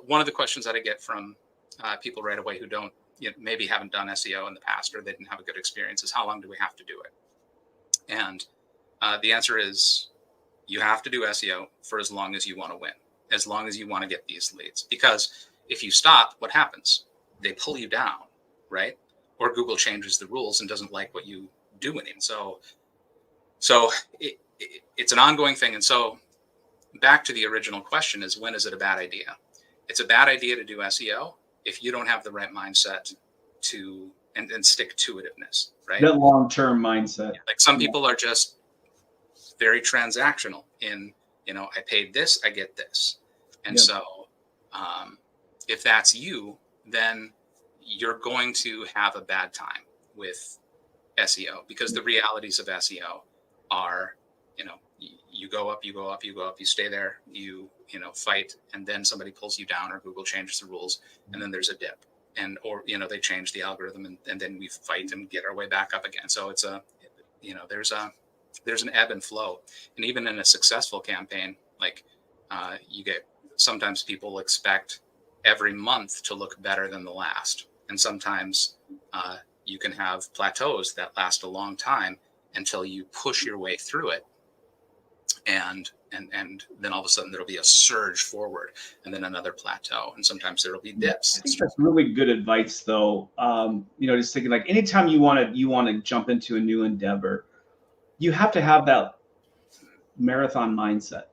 one of the questions that I get from people right away who don't, maybe haven't done SEO in the past, or they didn't have a good experience, is how long do we have to do it? And the answer is, you have to do SEO for as long as you want to win, as long as you want to get these leads. Because if you stop, what happens? They pull you down, right? Or Google changes the rules and doesn't like what you do in it. So it's an ongoing thing. And so back to the original question is, when is it a bad idea? It's a bad idea to do SEO if you don't have the right mindset to and stick to itiveness, right? That long-term mindset. Like some people are just very transactional in, I paid this, I get this. And so if that's you, then you're going to have a bad time with SEO, because the realities of SEO are, you go up, you go up, you go up, you stay there, you fight, and then somebody pulls you down, or Google changes the rules, and then there's a dip, or they change the algorithm, and then we fight and get our way back up again. So it's there's an ebb and flow. And even in a successful campaign, like sometimes people expect every month to look better than the last. And sometimes you can have plateaus that last a long time until you push your way through it. And then all of a sudden there'll be a surge forward, and then another plateau. And sometimes there'll be dips. I think that's really good advice, though. Just thinking, like, anytime you want to jump into a new endeavor, you have to have that marathon mindset.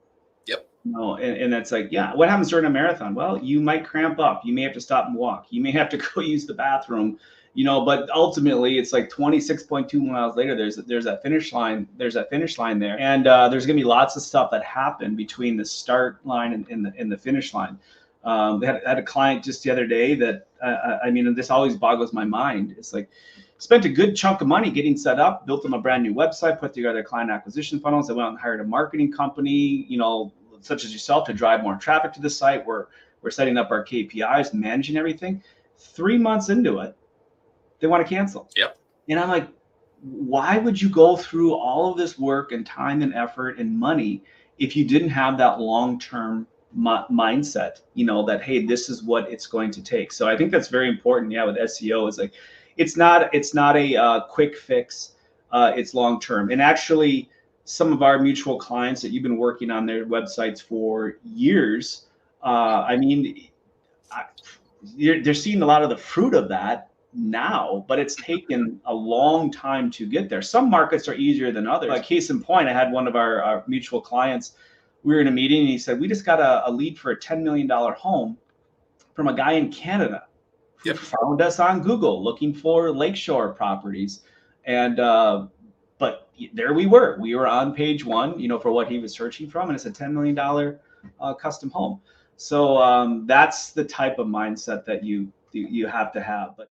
Yep. And that's like, what happens during a marathon? Well, you might cramp up. You may have to stop and walk. You may have to go use the bathroom, but ultimately it's like 26.2 miles later, there's that finish line. There's that finish line there. And there's going to be lots of stuff that happen between the start line and the finish line. I had a client just the other day that, and this always boggles my mind. It's like, spent a good chunk of money getting set up, built them a brand new website, put together client acquisition funnels. They went out and hired a marketing company, such as yourself, to drive more traffic to the site. We're setting up our KPIs, managing everything. 3 months into it, they want to cancel. Yep. And I'm like, why would you go through all of this work and time and effort and money if you didn't have that long-term mindset, that, hey, this is what it's going to take? So I think that's very important. With SEO, is like, it's not a quick fix. It's long-term. And actually, some of our mutual clients that you've been working on their websites for years, they're seeing a lot of the fruit of that now, but it's taken a long time to get there. Some markets are easier than others. Like, case in point, I had one of our mutual clients. We were in a meeting, and he said, we just got a lead for a $10 million home from a guy in Canada. Yep. Found us on Google looking for lakeshore properties. And but there we were on page one, for what he was searching from, and it's a $10 million custom home. So that's the type of mindset that you have to have. But